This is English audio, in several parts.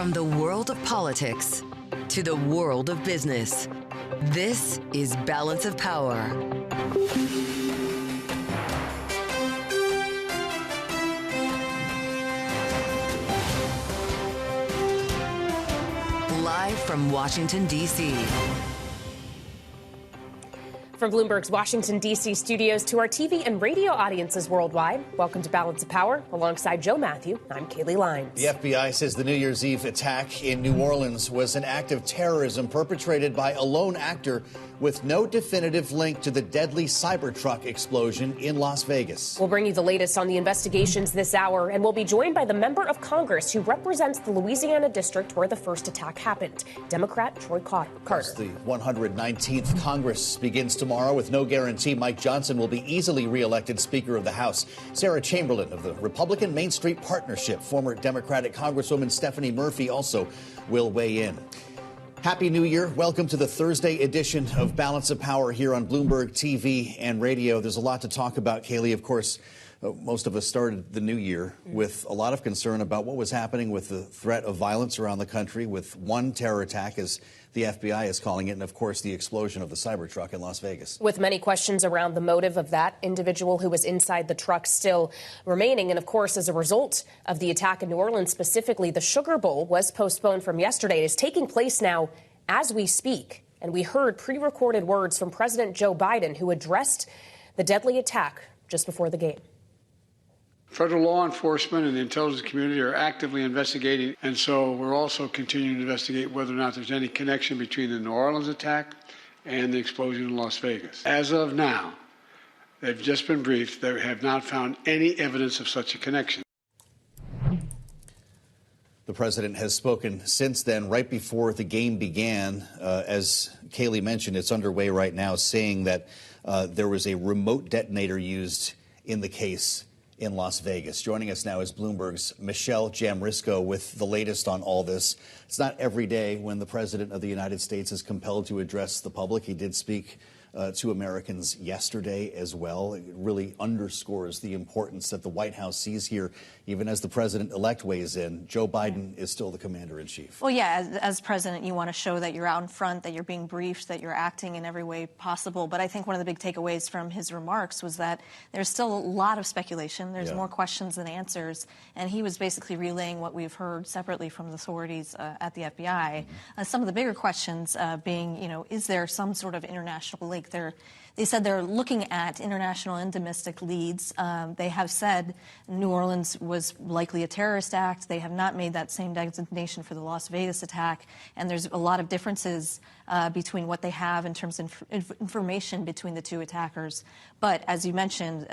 From the world of politics to the world of business, this is Balance of Power. Live from Washington, D.C. From Bloomberg's Washington, D.C. studios to our TV and radio audiences worldwide, welcome to Balance of Power. Alongside Joe Matthew, I'm Kaylee Lyons. The FBI says the New Year's Eve attack in New Orleans was an act of terrorism perpetrated by a lone actor with no definitive link to the deadly Cybertruck explosion in Las Vegas. We'll bring you the latest on the investigations this hour, and we'll be joined by the member of Congress who represents the Louisiana district where the first attack happened, Democrat Troy Carter. The 119th Congress begins tomorrow with no guarantee Mike Johnson will be easily reelected Speaker of the House. Sarah Chamberlain of the Republican Main Street Partnership, former Democratic Congresswoman Stephanie Murphy also will weigh in. Happy New Year. Welcome to the Thursday edition of Balance of Power here on Bloomberg TV and radio. There's a lot to talk about, Kaylee. Of course, most of us started the new year with a lot of concern about what was happening with the threat of violence around the country, with one terror attack, as the FBI is calling it, and of course the explosion of the Cybertruck in Las Vegas. With many questions around the motive of that individual who was inside the truck still remaining. And of course, as a result of the attack in New Orleans specifically, the Sugar Bowl was postponed from yesterday. It is taking place now as we speak. And we heard pre-recorded words from President Joe Biden, who addressed the deadly attack just before the game. Federal law enforcement and the intelligence community are actively investigating, and so we're also continuing to investigate whether or not there's any connection between the New Orleans attack and the explosion in Las Vegas. As of now, they've just been briefed. They have not found any evidence of such a connection. The president has spoken since then, right before the game began. As Kaylee mentioned, it's underway right now, saying that there was a remote detonator used in the case in Las Vegas. Joining us now is Bloomberg's Michelle Jamrisko with the latest on all this. It's not every day when the president of the United States is compelled to address the public. He did speak to Americans yesterday as well. It really underscores the importance that the White House sees here, even as the president-elect weighs in. Joe Biden is still the commander-in-chief. Well, yeah, as president, you want to show that you're out in front, that you're being briefed, that you're acting in every way possible. But I think one of the big takeaways from his remarks was that there's still a lot of speculation. There's more questions than answers. And he was basically relaying what we've heard separately from the authorities at the FBI. Some of the bigger questions being, is there some sort of international link? They said they're looking at international and domestic leads. They have said New Orleans was likely a terrorist act. They have not made that same designation for the Las Vegas attack. And there's a lot of differences between what they have in terms of information between the two attackers. But as you mentioned,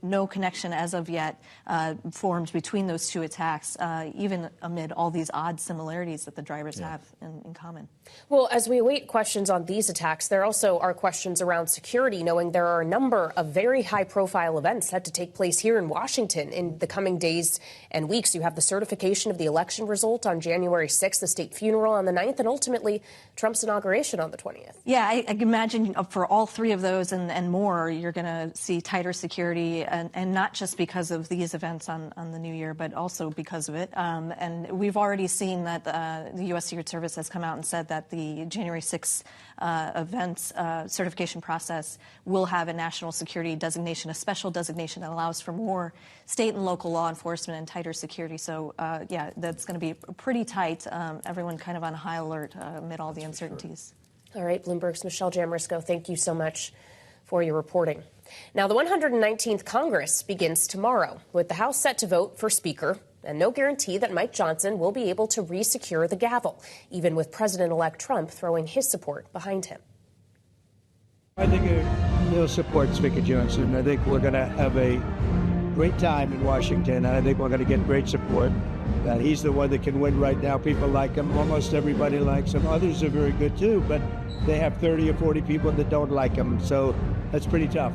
no connection as of yet formed between those two attacks, even amid all these odd similarities that the drivers have in common. Well, as we await questions on these attacks, there also are questions around security, knowing there are a number of very high-profile events set to take place here in Washington in the coming days and weeks. You have the certification of the election result on January 6th, the state funeral on the 9th, and ultimately Trump's inauguration on the 20th. Yeah, I imagine for all three of those and more, you're going to see tighter security, and not just because of these events on the new year, but also because of it. And we've already seen that the U.S. Secret Service has come out and said that the January 6th events certification process will have a national security designation, a special designation that allows for more state and local law enforcement and tighter security. So, yeah, that's going to be pretty tight. Everyone kind of on high alert amid all the uncertainties. All right, Bloomberg's Michelle Jamrisko, thank you so much for your reporting. Now, the 119th Congress begins tomorrow, with the House set to vote for Speaker, and no guarantee that Mike Johnson will be able to re-secure the gavel, even with President-elect Trump throwing his support behind him. I think they'll support Speaker Johnson. I think we're going to have a great time in Washington, and I think we're going to get great support. That he's the one that can win right now. People like him. Almost everybody likes him. Others are very good, too, but they have 30 or 40 people that don't like him, so that's pretty tough.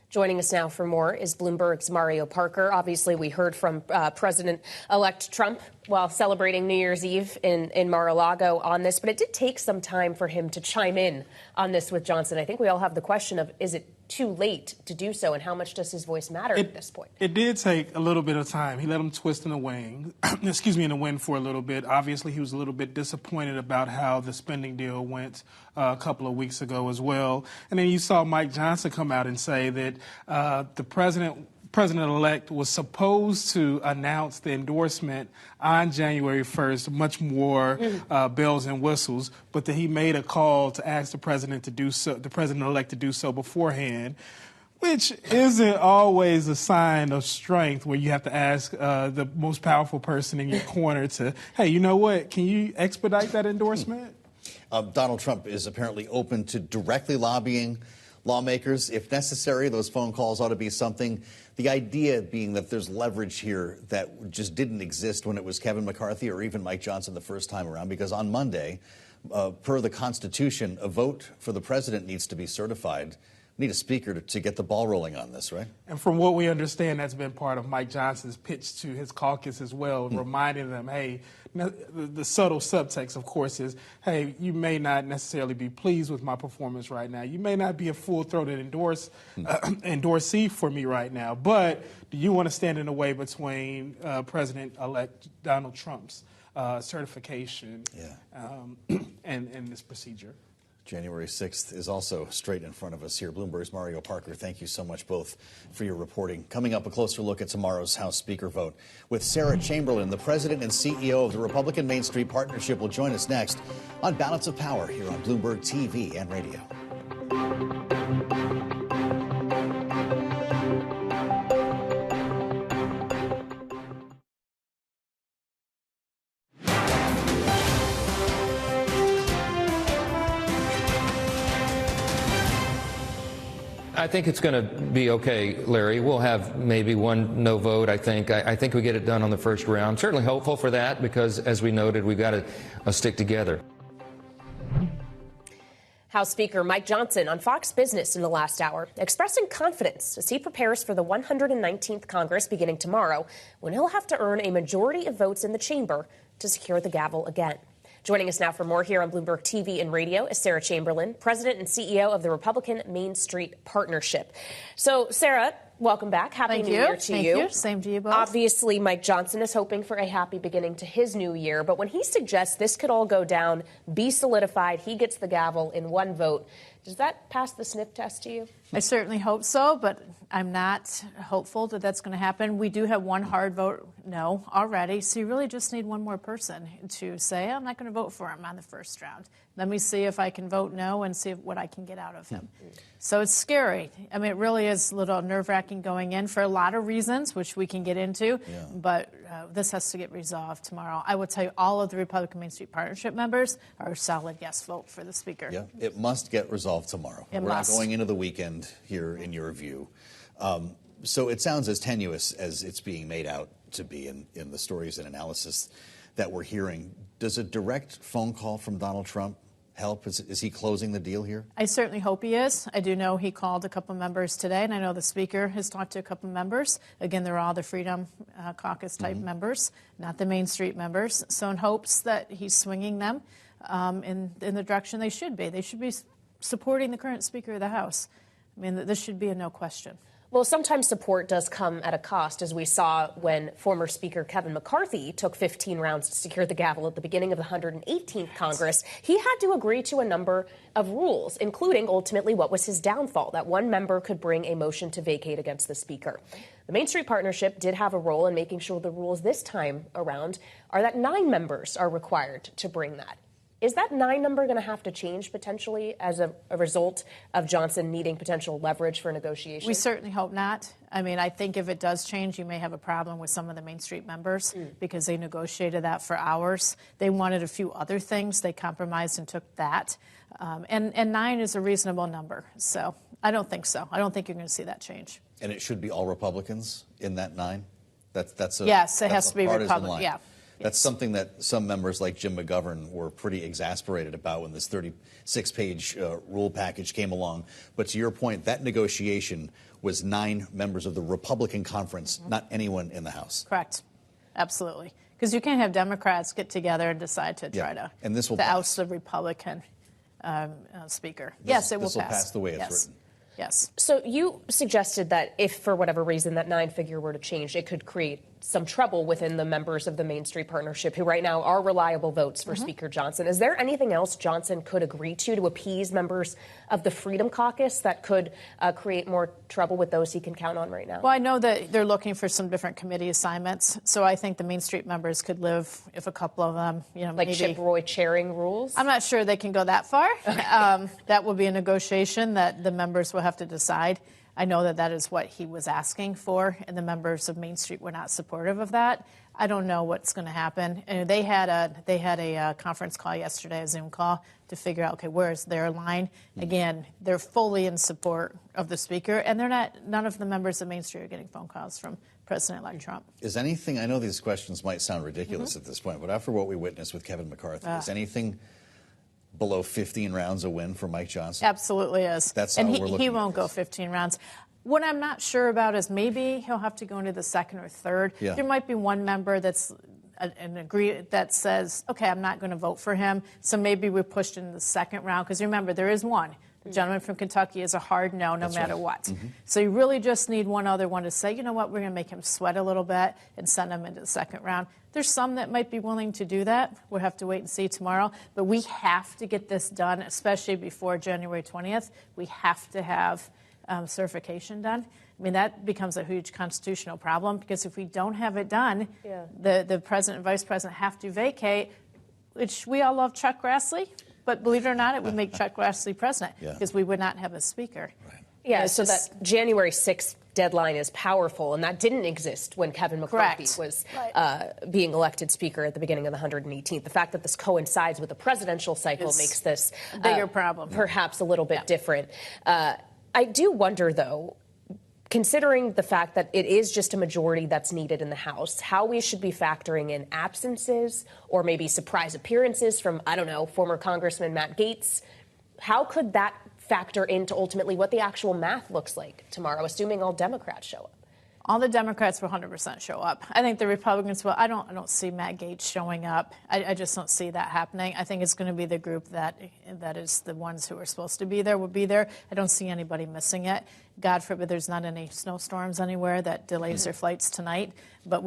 Joining us now for more is Bloomberg's Mario Parker. Obviously, we heard from President-elect Trump while celebrating New Year's Eve in Mar-a-Lago on this, but it did take some time for him to chime in on this with Johnson. I think we all have the question of, is it too late to do so, and how much does his voice matter at this point? It did take a little bit of time. He let him twist in the wind, in the wind for a little bit. Obviously, he was a little bit disappointed about how the spending deal went a couple of weeks ago as well. And then you saw Mike Johnson come out and say that the President-elect was supposed to announce the endorsement on January 1st, much more bells and whistles, but that he made a call to ask the President to do so, the President-elect to do so beforehand, which isn't always a sign of strength when you have to ask the most powerful person in your corner to, hey, you know what, can you expedite that endorsement? Donald Trump is apparently open to directly lobbying lawmakers. If necessary, those phone calls ought to be something. The idea being that there's leverage here that just didn't exist when it was Kevin McCarthy or even Mike Johnson the first time around, because on Monday, per the Constitution, a vote for the president needs to be certified. We need a speaker to get the ball rolling on this, right? And from what we understand, that's been part of Mike Johnson's pitch to his caucus as well, reminding them, hey, the subtle subtext, of course, is, hey, you may not necessarily be pleased with my performance right now. You may not be a full-throated endorsee for me right now, but do you want to stand in the way between President-elect Donald Trump's certification and this procedure? January 6th is also straight in front of us here. Bloomberg's Mario Parker, thank you so much both for your reporting. Coming up, a closer look at tomorrow's House Speaker vote. With Sarah Chamberlain, the president and CEO of the Republican Main Street Partnership, will join us next on Balance of Power here on Bloomberg TV and radio. I think it's going to be okay, Larry. We'll have maybe one no vote, I think. I think we get it done on the first round. I'm certainly hopeful for that because, as we noted, we've got to stick together. House Speaker Mike Johnson on Fox Business in the last hour, expressing confidence as he prepares for the 119th Congress beginning tomorrow, when he'll have to earn a majority of votes in the chamber to secure the gavel again. Joining us now for more here on Bloomberg TV and radio is Sarah Chamberlain, President and CEO of the Republican Main Street Partnership. So, Sarah, welcome back. Happy New Year to you. Thank you. Same to you both. Obviously, Mike Johnson is hoping for a happy beginning to his new year, but when he suggests this could all go down, be solidified, he gets the gavel in one vote, does that pass the sniff test to you? I certainly hope so, but I'm not hopeful that that's going to happen. We do have one hard vote no already, so you really just need one more person to say, I'm not going to vote for him on the first round. Let me see if I can vote no and see what I can get out of him. So it's scary. I mean, it really is a little nerve-wracking going in for a lot of reasons, which we can get into, but this has to get resolved tomorrow. I will tell you, all of the Republican Main Street Partnership members are a solid yes vote for the Speaker. Yeah, it must get resolved tomorrow. We're not going into the weekend here, in your view. So it sounds as tenuous as it's being made out to be in the stories and analysis that we're hearing. Does a direct phone call from Donald Trump help? Is he closing the deal here? I certainly hope he is. I do know he called a couple members today, and I know the Speaker has talked to a couple members. Again, they're all the Freedom Caucus type members, not the Main Street members. So in hopes that he's swinging them in the direction they should be. They should be supporting the current Speaker of the House. I mean, this should be a no question. Well, sometimes support does come at a cost, as we saw when former Speaker Kevin McCarthy took 15 rounds to secure the gavel at the beginning of the 118th Congress. He had to agree to a number of rules, including ultimately what was his downfall, that one member could bring a motion to vacate against the Speaker. The Main Street Partnership did have a role in making sure the rules this time around are that 9 members are required to bring that. Is that 9 number going to have to change potentially as a result of Johnson needing potential leverage for negotiation? We certainly hope not. I mean, I think if it does change, you may have a problem with some of the Main Street members because they negotiated that for hours. They wanted a few other things. They compromised and took that. And 9 is a reasonable number. So I don't think so. I don't think you're going to see that change. And it should be all Republicans in that 9? Yes, it has to be Republican. Yeah. That's something that some members like Jim McGovern were pretty exasperated about when this 36-page rule package came along. But to your point, that negotiation was 9 members of the Republican conference, not anyone in the House. Correct. Absolutely. Because you can't have Democrats get together and decide to try to and this will oust the Republican Speaker. Yes, it will pass. This will pass the way it's written. Yes. So you suggested that if, for whatever reason, that 9 figure were to change, it could create some trouble within the members of the Main Street Partnership, who right now are reliable votes for Speaker Johnson. Is there anything else Johnson could agree to appease members of the Freedom Caucus that could create more trouble with those he can count on right now? Well, I know that they're looking for some different committee assignments, so I think the Main Street members could live if a couple of them, like maybe Chip Roy chairing rules? I'm not sure they can go that far. That will be a negotiation that the members will have to decide. I know that is what he was asking for, and the members of Main Street were not supportive of that. I don't know what's going to happen. And they had a conference call yesterday, a Zoom call, to figure out, okay, where is their line? Again, they're fully in support of the Speaker, and none of the members of Main Street are getting phone calls from President-elect Trump. Is anything, I know these questions might sound ridiculous at this point, but after what we witnessed with Kevin McCarthy, is anything below 15 rounds a win for Mike Johnson? Absolutely is. That's and how we're looking. He won't go 15 rounds. What I'm not sure about is maybe he'll have to go into the second or third. Yeah. There might be one member that's that says, okay, I'm not going to vote for him, so maybe we're pushed into the second round. Because remember, there is one. The gentleman from Kentucky is a hard no matter what. So you really just need one other one to say, you know what, we're going to make him sweat a little bit and send him into the second round. There's some that might be willing to do that. We'll have to wait and see tomorrow. But we have to get this done, especially before January 20th. We have to have certification done. I mean, that becomes a huge constitutional problem, because if we don't have it done, the president and vice president have to vacate, which we all love Chuck Grassley. But believe it or not, it would make Chuck Grassley president, because we would not have a speaker. Right. Yeah, so that January 6th deadline is powerful, and that didn't exist when Kevin McCarthy was being elected speaker at the beginning of the 118th. The fact that this coincides with the presidential cycle makes this a bigger problem, perhaps a little bit different. I do wonder, though, considering the fact that it is just a majority that's needed in the House, how we should be factoring in absences or maybe surprise appearances from, I don't know, former Congressman Matt Gaetz. How could that factor into ultimately what the actual math looks like tomorrow, assuming all Democrats show up? All the Democrats will 100% show up. I think the Republicans will. I don't see Matt Gaetz showing up. I just don't see that happening. I think it's going to be the group that is the ones who are supposed to be there will be there. I don't see anybody missing it. God forbid there's not any snowstorms anywhere that delays their flights tonight. But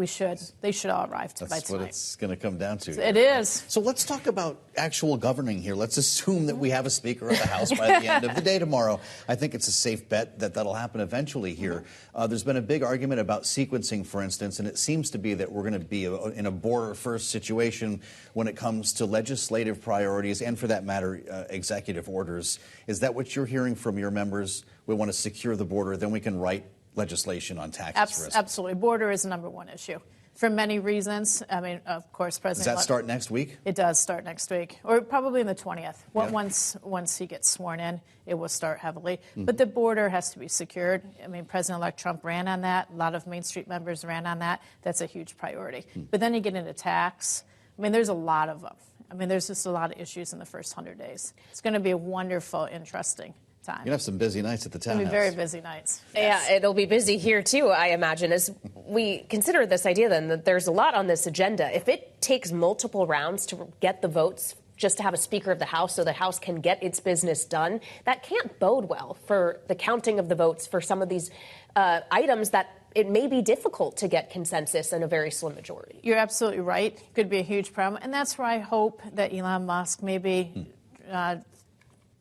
they should all arrive by tonight. That's what it's going to come down to. It is. So let's talk about actual governing here. Let's assume that we have a Speaker of the House by the end of the day tomorrow. I think it's a safe bet that that'll happen eventually here. There's been a big argument about sequencing, for instance, and it seems to be that we're going to be in a border-first situation when it comes to legislative priorities and, for that matter, executive orders. Is that what you're hearing from your members? We want to secure the border, then we can write legislation on taxes, for instance. Absolutely. Border is the number one issue for many reasons. I mean, of course, President... Does that start next week? It does start next week, or probably on the 20th. Once he gets sworn in, it will start heavily. But the border has to be secured. I mean, President-elect Trump ran on that. A lot of Main Street members ran on that. That's a huge priority. But then you get into tax. I mean, there's a lot of them. I mean, there's just a lot of issues in the first 100 days. It's going to be a wonderful, interesting time. You'll have some busy nights at the townhouse. It'll be very busy nights. Yes. Yeah, it'll be busy here, too, I imagine, as we consider this idea, then, that there's a lot on this agenda. If it takes multiple rounds to get the votes just to have a Speaker of the House so the House can get its business done, that can't bode well for the counting of the votes for some of these items that it may be difficult to get consensus in a very slim majority. You're absolutely right. It could be a huge problem. And that's where I hope that Elon Musk maybe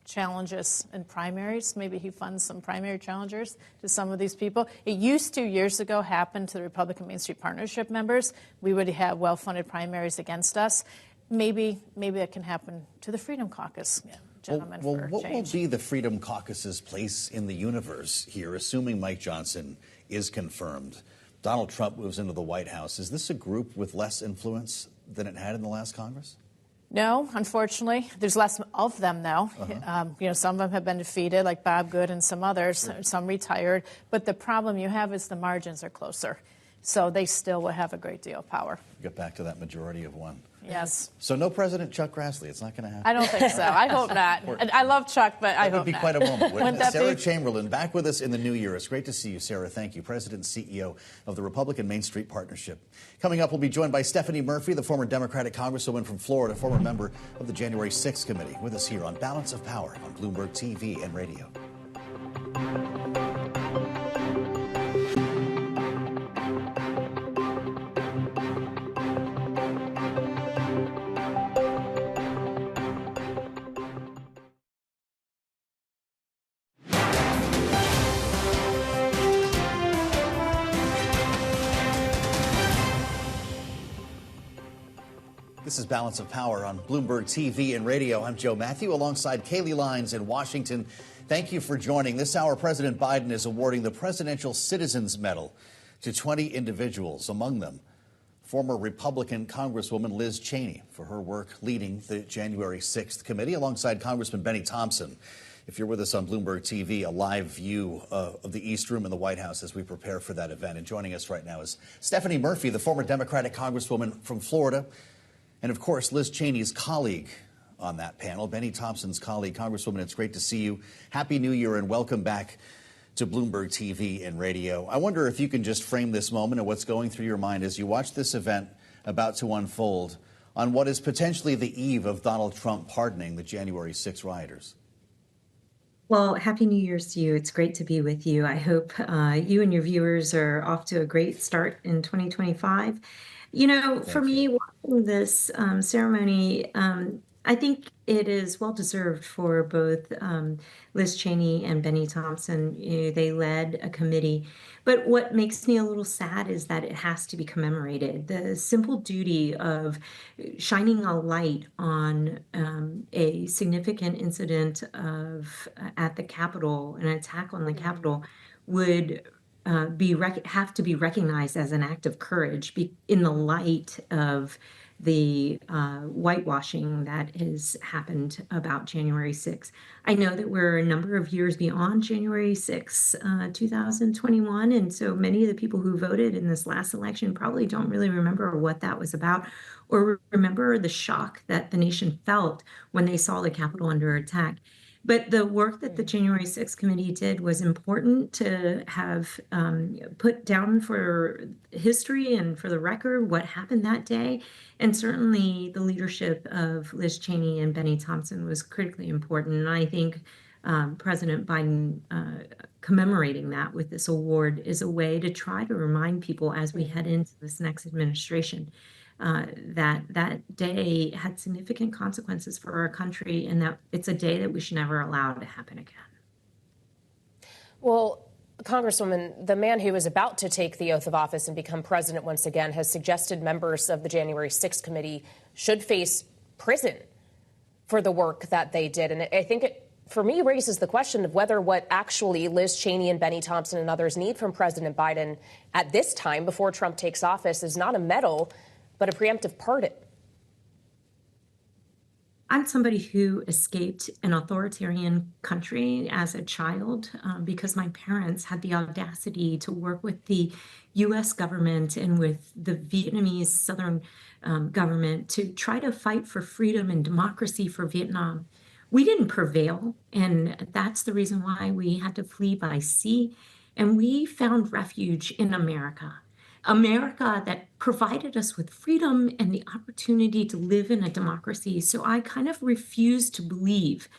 challenges in primaries. Maybe he funds some primary challengers to some of these people. It used to, years ago, happen to the Republican Main Street Partnership members. We would have well-funded primaries against us. Maybe it can happen to the Freedom Caucus. Gentlemen, what will be the Freedom Caucus's place in the universe here, assuming Mike Johnson is confirmed? Donald Trump moves into the White House. Is this a group with less influence than it had in the last Congress? No, unfortunately. There's less of them, though. Some of them have been defeated, like Bob Good and some others. Right. Some retired. But the problem you have is the margins are closer. So they still will have a great deal of power. Get back to that majority of one. Yes. So no President Chuck Grassley. It's not going to happen. I don't think so. I hope not. I love Chuck, but I hope not. That would be quite a moment, wouldn't it? Sarah be? Chamberlain, back with us in the new year. It's great to see you, Sarah. Thank you. President and CEO of the Republican Main Street Partnership. Coming up, we'll be joined by Stephanie Murphy, the former Democratic Congresswoman from Florida, former member of the January 6th Committee, with us here on Balance of Power on Bloomberg TV and radio. This is Balance of Power on Bloomberg TV and radio. I'm Joe Matthew alongside Kaylee Lyons in Washington. Thank you for joining. This hour, President Biden is awarding the Presidential Citizens Medal to 20 individuals, among them former Republican Congresswoman Liz Cheney for her work leading the January 6th committee alongside Congressman Benny Thompson. If you're with us on Bloomberg TV, a live view of the East Room in the White House as we prepare for that event. And joining us right now is Stephanie Murphy, the former Democratic Congresswoman from Florida. And, of course, Liz Cheney's colleague on that panel, Benny Thompson's colleague. Congresswoman, it's great to see you. Happy New Year and welcome back to Bloomberg TV and radio. I wonder if you can just frame this moment and what's going through your mind as you watch this event about to unfold on what is potentially the eve of Donald Trump pardoning the January 6 rioters. Well, Happy New Year's to you. It's great to be with you. I hope you and your viewers are off to a great start in 2025. You know, for me, watching this ceremony, I think it is well-deserved for both Liz Cheney and Benny Thompson. They led a committee. But what makes me a little sad is that it has to be commemorated. The simple duty of shining a light on a significant incident at the Capitol, an attack on the Capitol, would have to be recognized as an act of courage in the light of the whitewashing that has happened about January 6th. I know that we're a number of years beyond January 6th, 2021, and so many of the people who voted in this last election probably don't really remember what that was about or remember the shock that the nation felt when they saw the Capitol under attack. But the work that the January 6th committee did was important to have put down for history and for the record what happened that day. And certainly the leadership of Liz Cheney and Benny Thompson was critically important. And I think President Biden commemorating that with this award is a way to try to remind people as we head into this next administration that day had significant consequences for our country and that it's a day that we should never allow to happen again. Well, Congresswoman, the man who is about to take the oath of office and become president once again has suggested members of the January 6th committee should face prison for the work that they did. And I think it, for me, raises the question of whether what actually Liz Cheney and Benny Thompson and others need from President Biden at this time before Trump takes office is not a medal, but a preemptive pardon. I'm somebody who escaped an authoritarian country as a child because my parents had the audacity to work with the U.S. government and with the Vietnamese Southern government to try to fight for freedom and democracy for Vietnam. We didn't prevail, and that's the reason why we had to flee by sea, and we found refuge in America. America that provided us with freedom and the opportunity to live in a democracy. So I kind of refuse to believe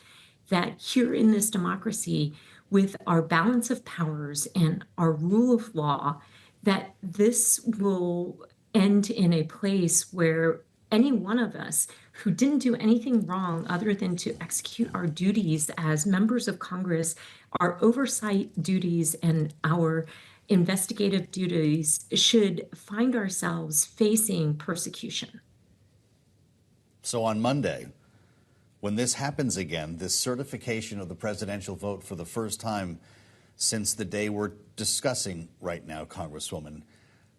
that here in this democracy, with our balance of powers and our rule of law, that this will end in a place where any one of us who didn't do anything wrong other than to execute our duties as members of Congress, our oversight duties and our investigative duties should find ourselves facing persecution. So on Monday, when this happens again, this certification of the presidential vote for the first time since the day we're discussing right now, Congresswoman,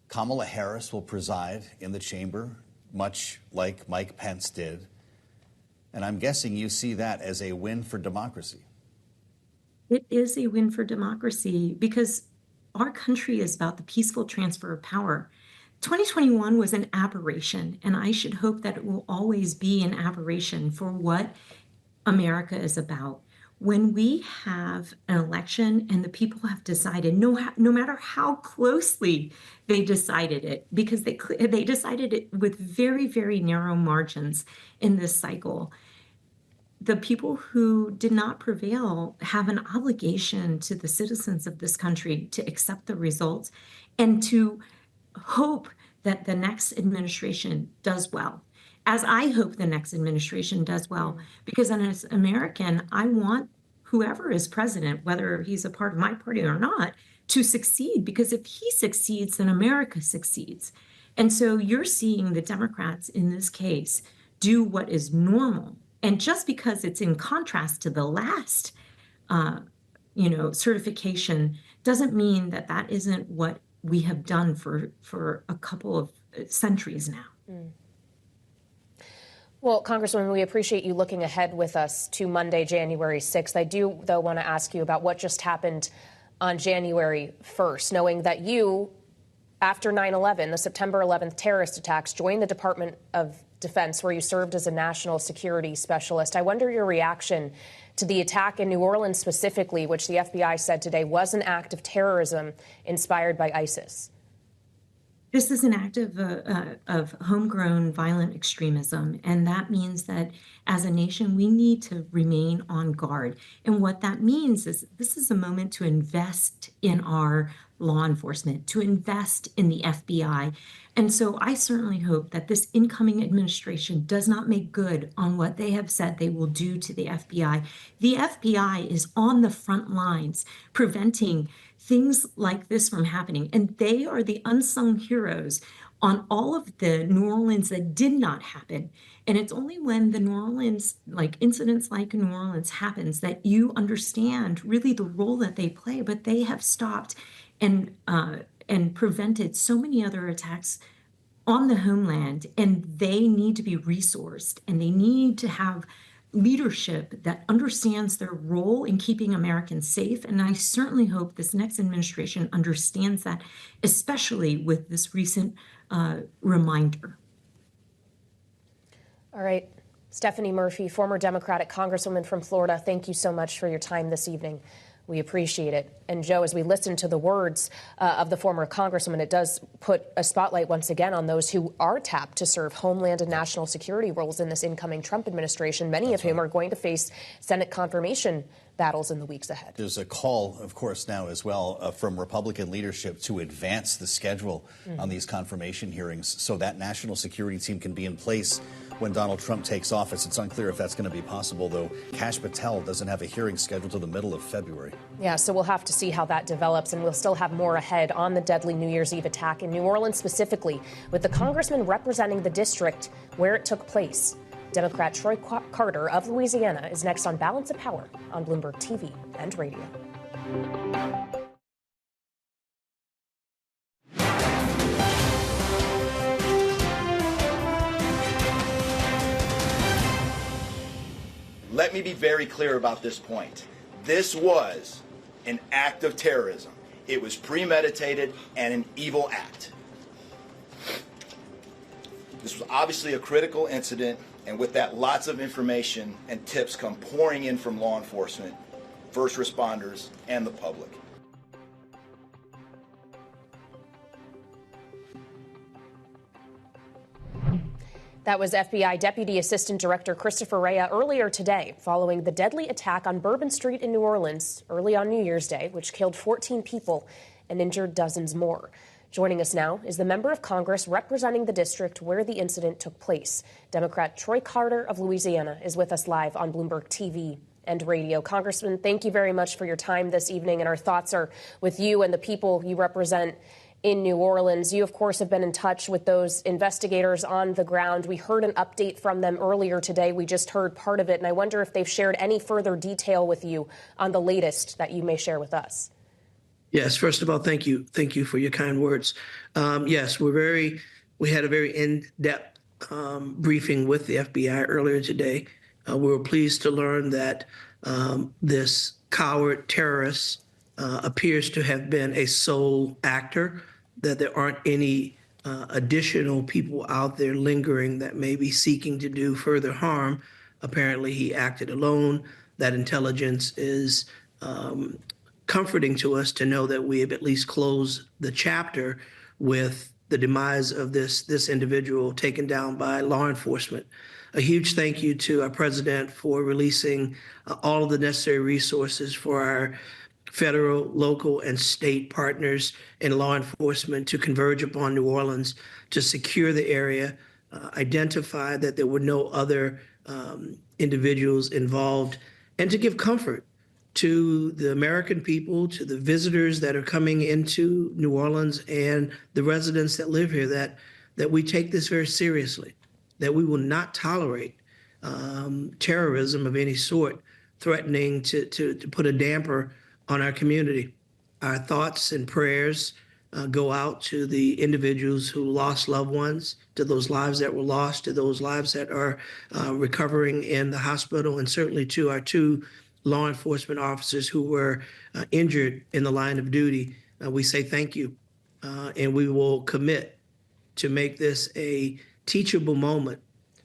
Kamala Harris will preside in the chamber, much like Mike Pence did. And I'm guessing you see that as a win for democracy. It is a win for democracy because our country is about the peaceful transfer of power. 2021 was an aberration, and I should hope that it will always be an aberration for what America is about. When we have an election and the people have decided, no matter how closely they decided it, because they decided it with very, very narrow margins in this cycle, the people who did not prevail have an obligation to the citizens of this country to accept the results and to hope that the next administration does well, as I hope the next administration does well, because as an American, I want whoever is president, whether he's a part of my party or not, to succeed, because if he succeeds, then America succeeds. And so you're seeing the Democrats in this case do what is normal. And just because it's in contrast to the last, certification doesn't mean that that isn't what we have done for a couple of centuries now. Well, Congresswoman, we appreciate you looking ahead with us to Monday, January 6th. I do, though, want to ask you about what just happened on January 1st, knowing that you, after 9/11, the September 11th terrorist attacks, joined the Department of Defense, where you served as a national security specialist. I wonder your reaction to the attack in New Orleans specifically, which the FBI said today was an act of terrorism inspired by ISIS. This is an act of homegrown violent extremism, and that means that as a nation, we need to remain on guard. And what that means is this is a moment to invest in our law enforcement, to invest in the FBI. And so I certainly hope that this incoming administration does not make good on what they have said they will do to the FBI. The FBI is on the front lines preventing things like this from happening. And they are the unsung heroes on all of the New Orleans that did not happen. And it's only when the New Orleans, like incidents like New Orleans happens, that you understand really the role that they play. But they have stopped and prevented so many other attacks on the homeland, and they need to be resourced, and they need to have leadership that understands their role in keeping Americans safe. And I certainly hope this next administration understands that, especially with this recent reminder. All right. Stephanie Murphy, former Democratic Congresswoman from Florida, thank you so much for your time this evening. We appreciate it. And Joe, as we listen to the words of the former Congresswoman, it does put a spotlight once again on those who are tapped to serve homeland and national security roles in this incoming Trump administration, many of whom are going to face Senate confirmation battles in the weeks ahead. There's a call, of course, now as well from Republican leadership to advance the schedule on these confirmation hearings so that national security team can be in place when Donald Trump takes office. It's unclear if that's going to be possible, though. Kash Patel doesn't have a hearing scheduled till the middle of February. Yeah, so we'll have to see how that develops, and we'll still have more ahead on the deadly New Year's Eve attack in New Orleans specifically, with the congressman representing the district where it took place. Democrat Troy Carter of Louisiana is next on Balance of Power on Bloomberg TV and radio. Let me be very clear about this point. This was an act of terrorism. It was premeditated and an evil act. This was obviously a critical incident, and with that, lots of information and tips come pouring in from law enforcement, first responders, and the public. That was FBI Deputy Assistant Director Christopher Rea earlier today, following the deadly attack on Bourbon Street in New Orleans early on New Year's Day, which killed 14 people and injured dozens more. Joining us now is the member of Congress representing the district where the incident took place. Democrat Troy Carter of Louisiana is with us live on Bloomberg TV and radio. Congressman, thank you very much for your time this evening, and our thoughts are with you and the people you represent in New Orleans. You, of course, have been in touch with those investigators on the ground. We heard an update from them earlier today. We just heard part of it, and I wonder if they've shared any further detail with you on the latest that you may share with us. Yes, first of all, thank you. Thank you for your kind words. Yes, we had a very in-depth briefing with the FBI earlier today. We were pleased to learn that this coward terrorist appears to have been a sole actor, that there aren't any additional people out there lingering that may be seeking to do further harm. Apparently, he acted alone. That intelligence is comforting to us to know that we have at least closed the chapter with the demise of this individual taken down by law enforcement. A huge thank you to our president for releasing all of the necessary resources for our federal, local, and state partners in law enforcement to converge upon New Orleans to secure the area, identify that there were no other individuals involved, and to give comfort to the American people, to the visitors that are coming into New Orleans and the residents that live here, that we take this very seriously, that we will not tolerate terrorism of any sort threatening to put a damper on our community. Our thoughts and prayers go out to the individuals who lost loved ones, to those lives that were lost, to those lives that are recovering in the hospital, and certainly to our two law enforcement officers who were injured in the line of duty. We say thank you, and we will commit to make this a teachable moment,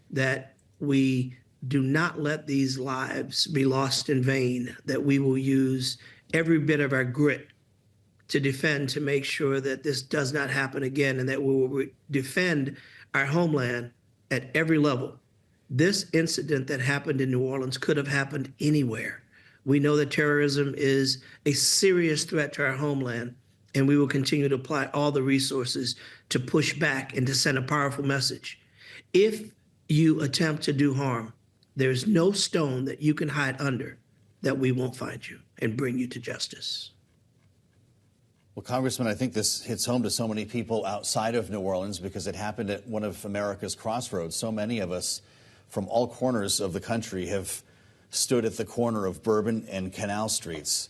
that we do not let these lives be lost in vain, that we will use every bit of our grit to defend, to make sure that this does not happen again, and that we will defend our homeland at every level. This incident that happened in New Orleans could have happened anywhere. We know that terrorism is a serious threat to our homeland, and we will continue to apply all the resources to push back and to send a powerful message. If you attempt to do harm, there's no stone that you can hide under that we won't find you and bring you to justice. Well, Congressman, I think this hits home to so many people outside of New Orleans because it happened at one of America's crossroads. So many of us from all corners of the country have stood at the corner of Bourbon and Canal Streets.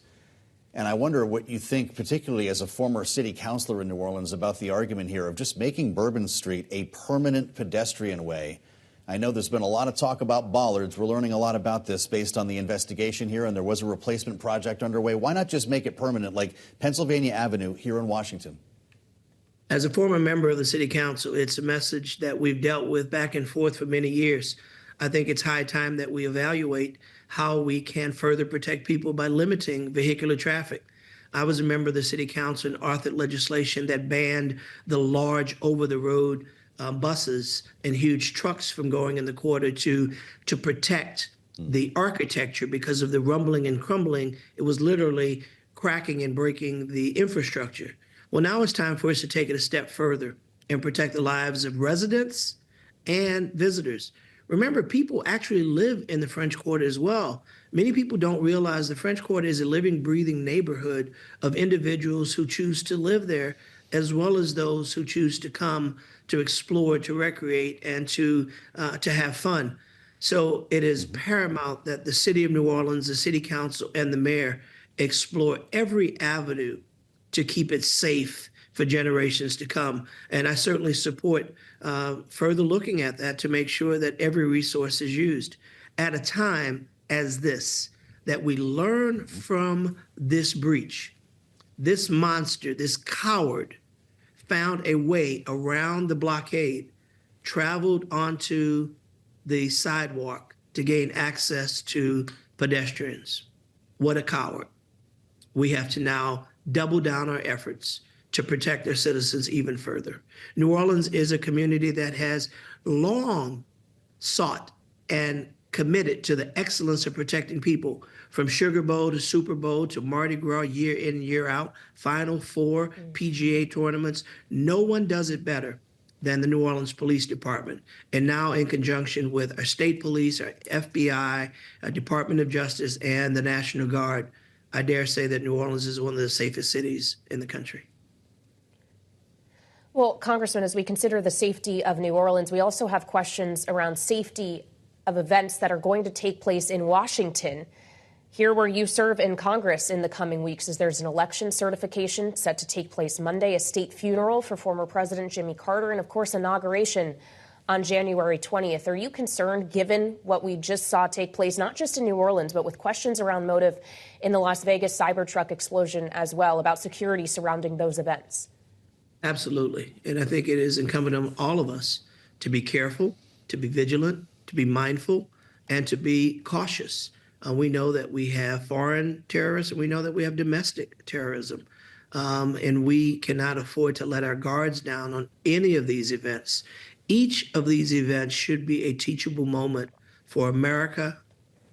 And I wonder what you think, particularly as a former city councilor in New Orleans, about the argument here of just making Bourbon Street a permanent pedestrian way. I know there's been a lot of talk about bollards. We're learning a lot about this based on the investigation here, and there was a replacement project underway. Why not just make it permanent, like Pennsylvania Avenue here in Washington? As a former member of the city council, it's a message that we've dealt with back and forth for many years. I think it's high time that we evaluate how we can further protect people by limiting vehicular traffic. I was a member of the city council and authored legislation that banned the large over-the-road buses and huge trucks from going in the quarter to protect the architecture because of the rumbling and crumbling. It was literally cracking and breaking the infrastructure. Well, now it's time for us to take it a step further and protect the lives of residents and visitors. Remember, people actually live in the French Quarter as well. Many people don't realize the French Quarter is a living, breathing neighborhood of individuals who choose to live there, as well as those who choose to come to explore, to recreate, and to have fun. So it is paramount that the city of New Orleans, the city council, and the mayor explore every avenue to keep it safe for generations to come. And I certainly support further looking at that to make sure that every resource is used at a time as this, that we learn from this breach. This monster, this coward, found a way around the blockade, traveled onto the sidewalk to gain access to pedestrians. What a coward. We have to now double down our efforts to protect their citizens even further. New Orleans is a community that has long sought and committed to the excellence of protecting people, from Sugar Bowl to Super Bowl to Mardi Gras, year in, year out, Final Four, PGA tournaments. No one does it better than the New Orleans Police Department. And now in conjunction with our state police, our FBI, our Department of Justice, and the National Guard, I dare say that New Orleans is one of the safest cities in the country. Well, Congressman, as we consider the safety of New Orleans, we also have questions around safety of events that are going to take place in Washington, here where you serve in Congress in the coming weeks, as there's an election certification set to take place Monday, a state funeral for former President Jimmy Carter, and, of course, inauguration on January 20th. Are you concerned, given what we just saw take place, not just in New Orleans, but with questions around motive in the Las Vegas Cybertruck explosion as well, about security surrounding those events? Absolutely. And I think it is incumbent on all of us to be careful, to be vigilant, to be mindful, and to be cautious. We know that we have foreign terrorists, and we know that we have domestic terrorism. and we cannot afford to let our guards down on any of these events. Each of these events should be a teachable moment for America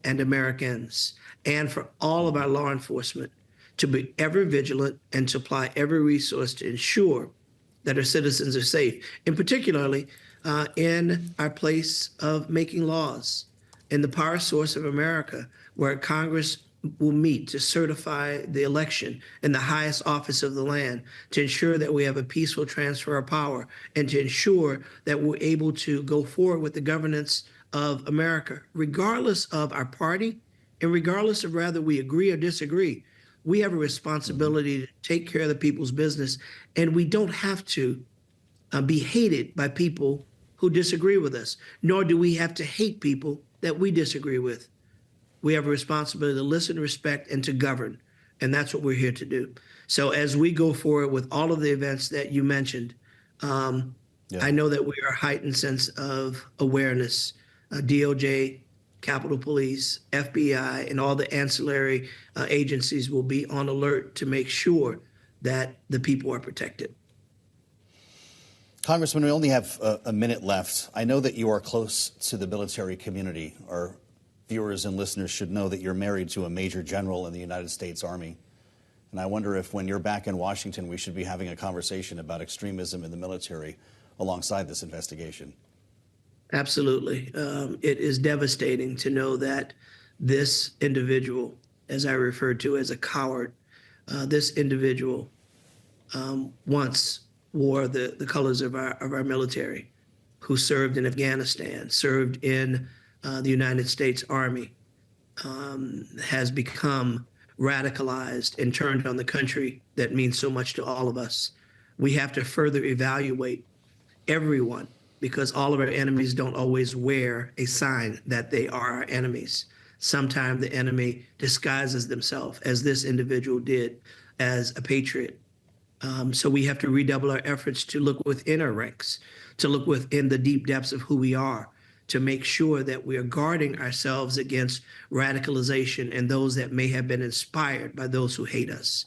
and Americans, and for all of our law enforcement to be ever vigilant and to apply every resource to ensure that our citizens are safe, and particularly in our place of making laws, in the power source of America, where Congress will meet to certify the election in the highest office of the land, to ensure that we have a peaceful transfer of power, and to ensure that we're able to go forward with the governance of America, regardless of our party and regardless of whether we agree or disagree. We have a responsibility to take care of the people's business, and we don't have to be hated by people who disagree with us, nor do we have to hate people that we disagree with. We have a responsibility to listen, respect, and to govern, and that's what we're here to do. So as we go forward with all of the events that you mentioned, I know that we are a heightened sense of awareness. DOJ, Capitol Police, FBI, and all the ancillary agencies will be on alert to make sure that the people are protected. Congressman, we only have a minute left. I know that you are close to the military community. Our viewers and listeners should know that you're married to a major general in the United States Army. And I wonder if when you're back in Washington, we should be having a conversation about extremism in the military alongside this investigation. Absolutely. It is devastating to know that this individual, as I referred to as a coward, this individual once wore the colors of our military, who served in Afghanistan, served in the United States Army, has become radicalized and turned on the country that means so much to all of us. We have to further evaluate everyone, because all of our enemies don't always wear a sign that they are our enemies. Sometimes the enemy disguises themselves, as this individual did, as a patriot. So we have to redouble our efforts to look within our ranks, to look within the deep depths of who we are, to make sure that we are guarding ourselves against radicalization and those that may have been inspired by those who hate us.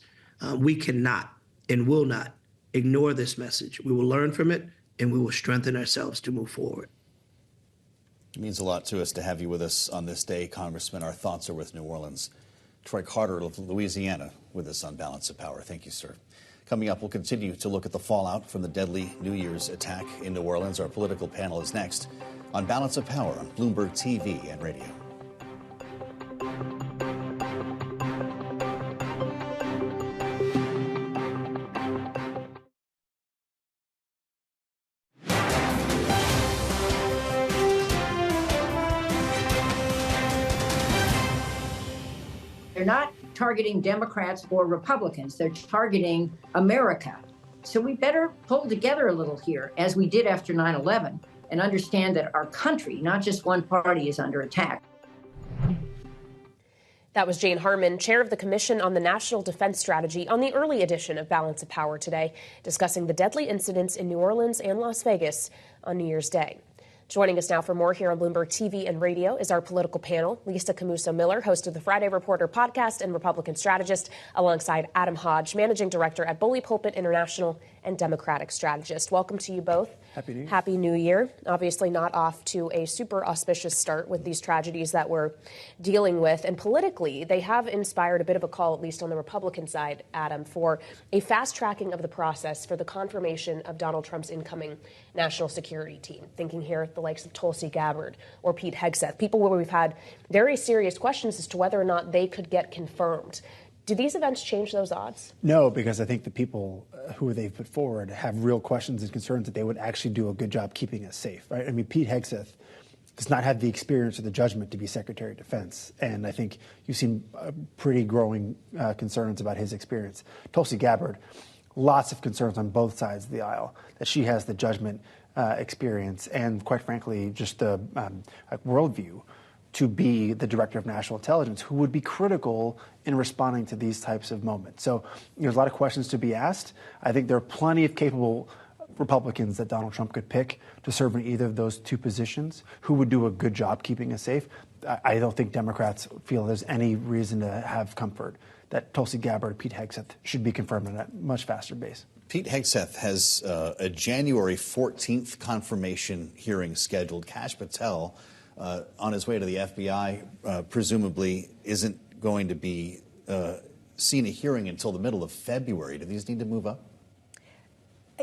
We cannot and will not ignore this message. We will learn from it, and we will strengthen ourselves to move forward. It means a lot to us to have you with us on this day, Congressman. Our thoughts are with New Orleans. Troy Carter of Louisiana with us on Balance of Power. Thank you, sir. Coming up, we'll continue to look at the fallout from the deadly New Year's attack in New Orleans. Our political panel is next on Balance of Power on Bloomberg TV and radio. They're not targeting Democrats or Republicans. They're targeting America. So we better pull together a little here, as we did after 9/11, and understand that our country, not just one party, is under attack. That was Jane Harman, chair of the Commission on the National Defense Strategy, on the early edition of Balance of Power today, discussing the deadly incidents in New Orleans and Las Vegas on New Year's Day. Joining us now for more here on Bloomberg TV and radio is our political panel. Lisa Camuso-Miller, host of the Friday Reporter podcast and Republican strategist, alongside Adam Hodge, managing director at Bully Pulpit International and Democratic strategist. Welcome to you both. Happy New Year. Happy New Year. Obviously not off to a super auspicious start with these tragedies that we're dealing with. And politically, they have inspired a bit of a call, at least on the Republican side, Adam, for a fast tracking of the process for the confirmation of Donald Trump's incoming national security team. Thinking here the likes of Tulsi Gabbard or Pete Hegseth, people where we've had very serious questions as to whether or not they could get confirmed. Do these events change those odds? No, because I think the people who they've put forward have real questions and concerns that they would actually do a good job keeping us safe, right? I mean, Pete Hegseth does not have the experience or the judgment to be Secretary of Defense, and I think you've seen pretty growing concerns about his experience. Tulsi Gabbard, lots of concerns on both sides of the aisle that she has the judgment, experience, and quite frankly, just the worldview to be the director of national intelligence, who would be critical in responding to these types of moments. So there's a lot of questions to be asked. I think there are plenty of capable Republicans that Donald Trump could pick to serve in either of those two positions who would do a good job keeping us safe. I don't think Democrats feel there's any reason to have comfort that Tulsi Gabbard, Pete Hegseth should be confirmed on a much faster base. Pete Hegseth has a January 14th confirmation hearing scheduled. Kash Patel, on his way to the FBI, presumably isn't going to be seen a hearing until the middle of February. Do these need to move up?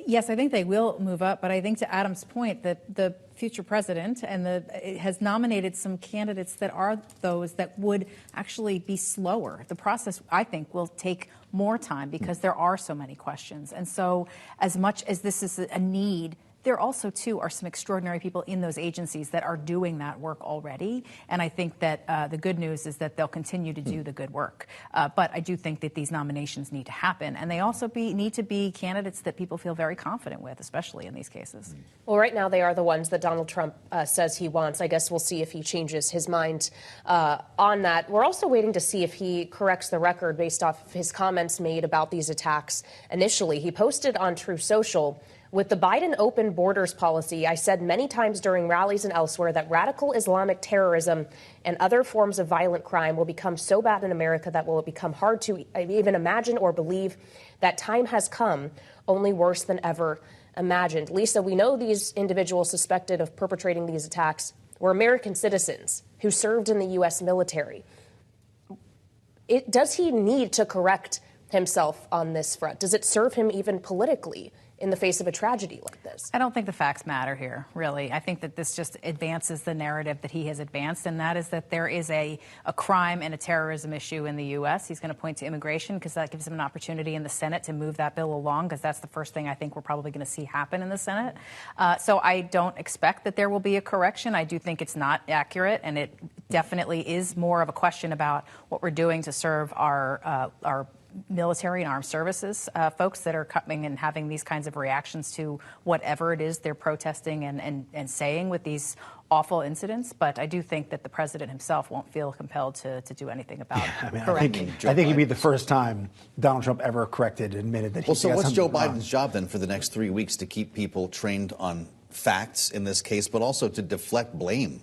Yes, I think they will move up, but I think to Adam's point that the future president has nominated some candidates that are those that would actually be slower. The process, I think, will take more time because there are so many questions. And so as much as this is a need, there also, too, are some extraordinary people in those agencies that are doing that work already. And I think that the good news is that they'll continue to do the good work. But I do think that these nominations need to happen. And they also need to be candidates that people feel very confident with, especially in these cases. Well, right now they are the ones that Donald Trump says he wants. I guess we'll see if he changes his mind on that. We're also waiting to see if he corrects the record based off of his comments made about these attacks initially. He posted on Truth Social, "With the Biden open borders policy, I said many times during rallies and elsewhere that radical Islamic terrorism and other forms of violent crime will become so bad in America that will become hard to even imagine or believe. That time has come, only worse than ever imagined." Lisa, we know these individuals suspected of perpetrating these attacks were American citizens who served in the U.S. military. Does he need to correct himself on this front? Does it serve him even politically in the face of a tragedy like this? I don't think the facts matter here, really. I think that this just advances the narrative that he has advanced, and that is that there is a crime and a terrorism issue in the U.S. He's going to point to immigration because that gives him an opportunity in the Senate to move that bill along, because that's the first thing I think we're probably going to see happen in the Senate. So I don't expect that there will be a correction. I do think it's not accurate, and it definitely is more of a question about what we're doing to serve our military and armed services folks that are coming and having these kinds of reactions to whatever it is they're protesting and saying with these awful incidents. But I do think that the president himself won't feel compelled to do anything about correcting. I think it'd be the first time Donald Trump ever admitted that he. Well, so what's Joe Biden's job then for the next 3 weeks? To keep people trained on facts in this case, but also to deflect blame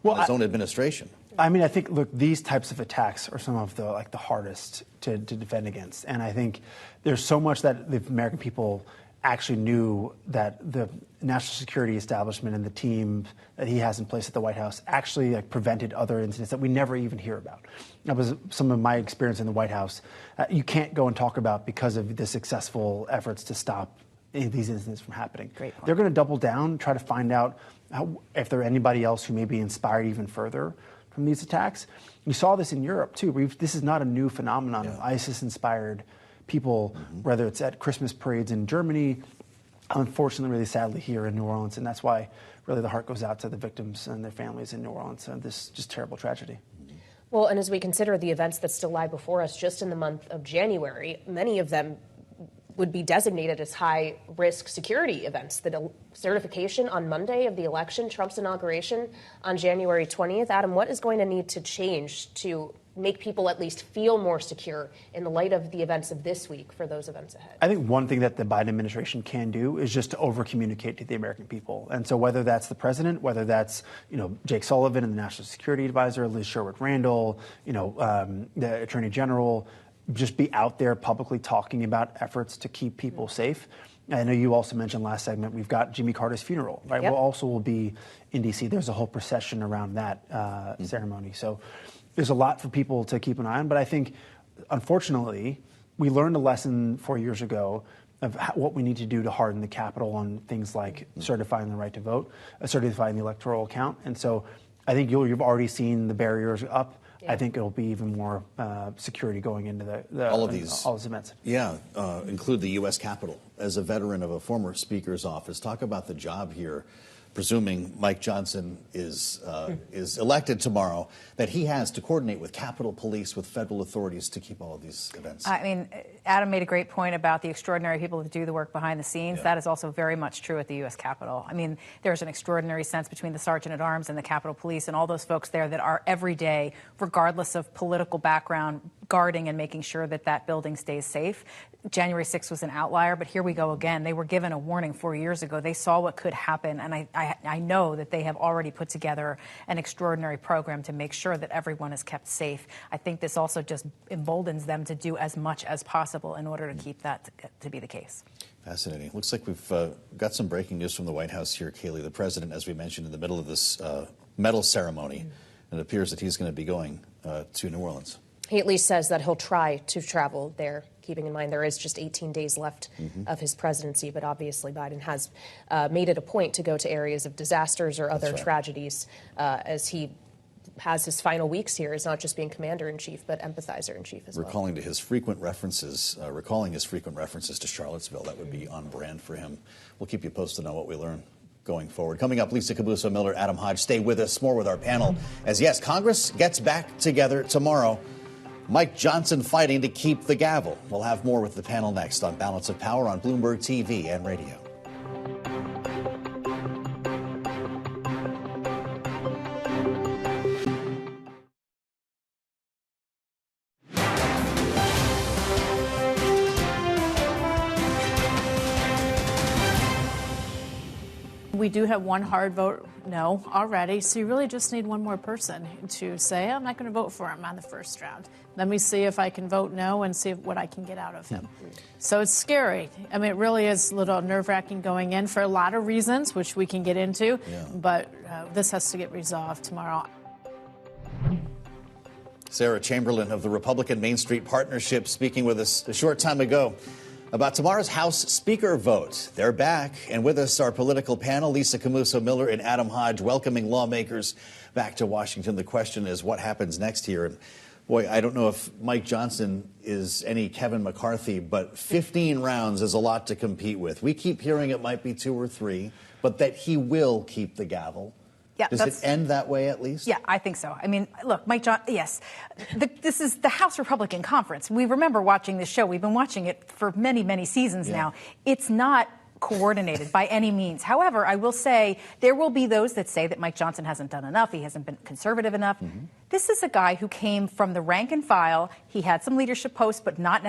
on his own administration. I mean, I think, look, these types of attacks are some of the hardest to defend against. And I think there's so much that the American people actually knew that the national security establishment and the team that he has in place at the White House actually prevented other incidents that we never even hear about. That was some of my experience in the White House. You can't go and talk about because of the successful efforts to stop these incidents from happening. They're going to double down, try to find out if there are anybody else who may be inspired even further from these attacks. You saw this in Europe, too. This is not a new phenomenon of ISIS-inspired people, whether it's at Christmas parades in Germany, unfortunately, really sadly, here in New Orleans. And that's why, really, the heart goes out to the victims and their families in New Orleans and this just terrible tragedy. Well, and as we consider the events that still lie before us just in the month of January, many of them would be designated as high-risk security events. The certification on Monday of the election, Trump's inauguration on January 20th. Adam, what is going to need to change to make people at least feel more secure in the light of the events of this week for those events ahead? I think one thing that the Biden administration can do is just to over-communicate to the American people. And so whether that's the president, whether that's, Jake Sullivan and the National Security Advisor, Liz Sherwood-Randall, the Attorney General, just be out there publicly talking about efforts to keep people safe. I know you also mentioned last segment, we've got Jimmy Carter's funeral, right? Yep. We'll be in D.C. There's a whole procession around that ceremony. So there's a lot for people to keep an eye on. But I think, unfortunately, we learned a lesson 4 years ago of what we need to do to harden the Capitol on things like certifying the right to vote, certifying the electoral count. And so I think you've already seen the barriers up. Yeah. I think it'll be even more security going into all these events. Yeah, include the U.S. Capitol. As a veteran of a former speaker's office, talk about the job here, presuming Mike Johnson is elected tomorrow, that he has to coordinate with Capitol Police, with federal authorities to keep all of these events. I mean, Adam made a great point about the extraordinary people that do the work behind the scenes. Yeah. That is also very much true at the U.S. Capitol. I mean, there's an extraordinary sense between the Sergeant at Arms and the Capitol Police and all those folks there that are every day, regardless of political background, guarding and making sure that that building stays safe. January 6th was an outlier, but here we go again. They were given a warning 4 years ago. They saw what could happen, and I know that they have already put together an extraordinary program to make sure that everyone is kept safe. I think this also just emboldens them to do as much as possible in order to keep that to be the case. Fascinating. Looks like we've got some breaking news from the White House here, Kaylee. The president, as we mentioned, in the middle of this medal ceremony, and it appears that he's going to be going to New Orleans. He at least says that he'll try to travel there, keeping in mind there is just 18 days left of his presidency. But obviously Biden has made it a point to go to areas of disasters or other tragedies as he has his final weeks here as not just being commander-in-chief, but empathizer-in-chief as well. Recalling his frequent references to Charlottesville, that would be on brand for him. We'll keep you posted on what we learn going forward. Coming up, Lisa Cabuso-Miller, Adam Hodge, stay with us. More with our panel. As yes, Congress gets back together tomorrow. Mike Johnson fighting to keep the gavel. We'll have more with the panel next on Balance of Power on Bloomberg TV and radio. We do have one hard vote no already, so you really just need one more person to say, I'm not going to vote for him on the first round. Let me see if I can vote no and see what I can get out of him. So it's scary. I mean, it really is a little nerve-wracking going in for a lot of reasons, which we can get into, but this has to get resolved tomorrow. Sarah Chamberlain of the Republican Main Street Partnership speaking with us a short time ago about tomorrow's House Speaker vote. They're back, and with us our political panel, Lisa Cabuso-Miller and Adam Hodge, welcoming lawmakers back to Washington. The question is, what happens next here? And boy, I don't know if Mike Johnson is any Kevin McCarthy, but 15 rounds is a lot to compete with. We keep hearing it might be 2 or 3, but that he will keep the gavel. Yeah, Does it end that way at least? Yeah, I think so. I mean, look, Mike Johnson, yes. This is the House Republican Conference. We remember watching this show. We've been watching it for many, many seasons now. It's not coordinated by any means. However, I will say there will be those that say that Mike Johnson hasn't done enough. He hasn't been conservative enough. This is a guy who came from the rank and file. He had some leadership posts, but not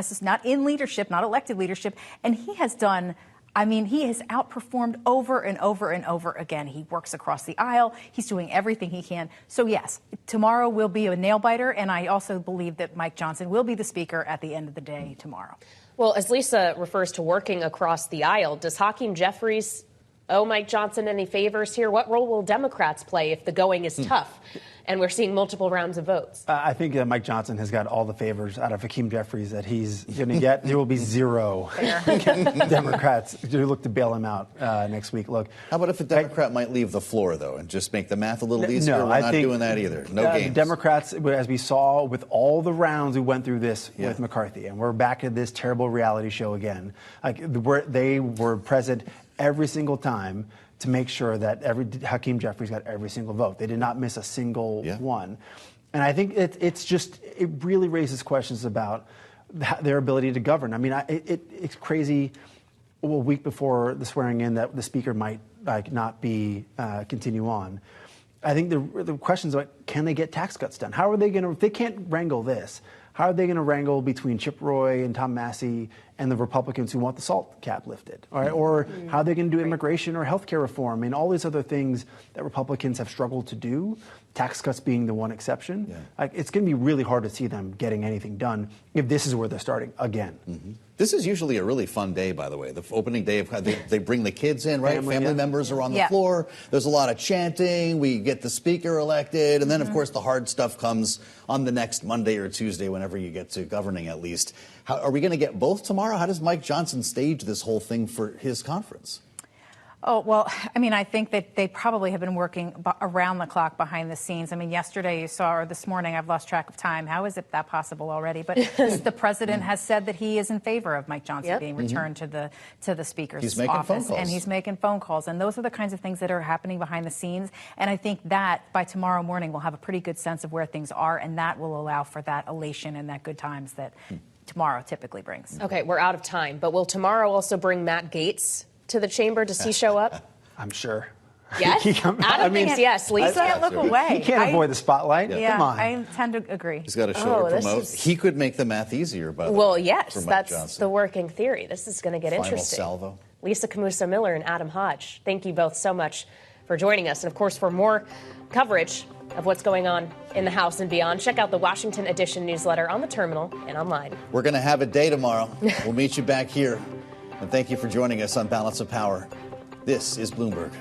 in leadership, not elected leadership. And he has done... I mean, he has outperformed over and over and over again. He works across the aisle. He's doing everything he can. So, yes, tomorrow will be a nail-biter, and I also believe that Mike Johnson will be the speaker at the end of the day tomorrow. Well, as Lisa refers to working across the aisle, does Hakeem Jeffries owe Mike Johnson any favors here? What role will Democrats play if the going is tough and we're seeing multiple rounds of votes? I think Mike Johnson has got all the favors out of Hakeem Jeffries that he's going to get. There will be zero Democrats who look to bail him out next week. Look, how about if a Democrat might leave the floor, though, and just make the math a little easier? No, We're not doing that either. No games. Democrats, as we saw with all the rounds we went through this with McCarthy, and we're back at this terrible reality show again. They were present every single time to make sure that Hakeem Jeffries got every single vote. They did not miss a single one. And I think it really raises questions about their ability to govern. I mean, it's crazy a week before the swearing in that the speaker might not be continue on. I think the questions about, can they get tax cuts done? How are they going to, if they can't wrangle this, how are they going to wrangle between Chip Roy and Tom Massey and the Republicans who want the SALT cap lifted? All right? Or how are they going to do immigration or health care reform? I mean, all these other things that Republicans have struggled to do, tax cuts being the one exception. It's going to be really hard to see them getting anything done if this is where they're starting again. This is usually a really fun day, by the way. The opening day, they bring the kids in, right? Family members are on the floor. There's a lot of chanting. We get the speaker elected. And then, of course, the hard stuff comes on the next Monday or Tuesday, whenever you get to governing, at least. Are we going to get both tomorrow? How does Mike Johnson stage this whole thing for his conference? Oh, well, I mean, I think that they probably have been working around the clock behind the scenes. I mean, yesterday you saw, or this morning, I've lost track of time. How is it that possible already? But the president has said that he is in favor of Mike Johnson being returned to the speaker's office. And he's making phone calls. And those are the kinds of things that are happening behind the scenes. And I think that by tomorrow morning, we'll have a pretty good sense of where things are. And that will allow for that elation and that good times that tomorrow typically brings. Okay, we're out of time. But will tomorrow also bring Matt Gaetz to the chamber? Does he show up? I'm sure. Yes? Adam thinks yes. Lisa? Can't look away. He can't avoid the spotlight. Yeah, Come on. I tend to agree. He's got a show to promote. He could make the math easier, by the way. Well, yes, for Mike that's Johnson. the working theory. This is going to get Final interesting. salvo. Lisa Camuso-Miller and Adam Hodge, thank you both so much for joining us. And, of course, for more coverage of what's going on in the House and beyond, check out the Washington Edition newsletter on the terminal and online. We're going to have a day tomorrow. We'll meet you back here. And thank you for joining us on Balance of Power. This is Bloomberg.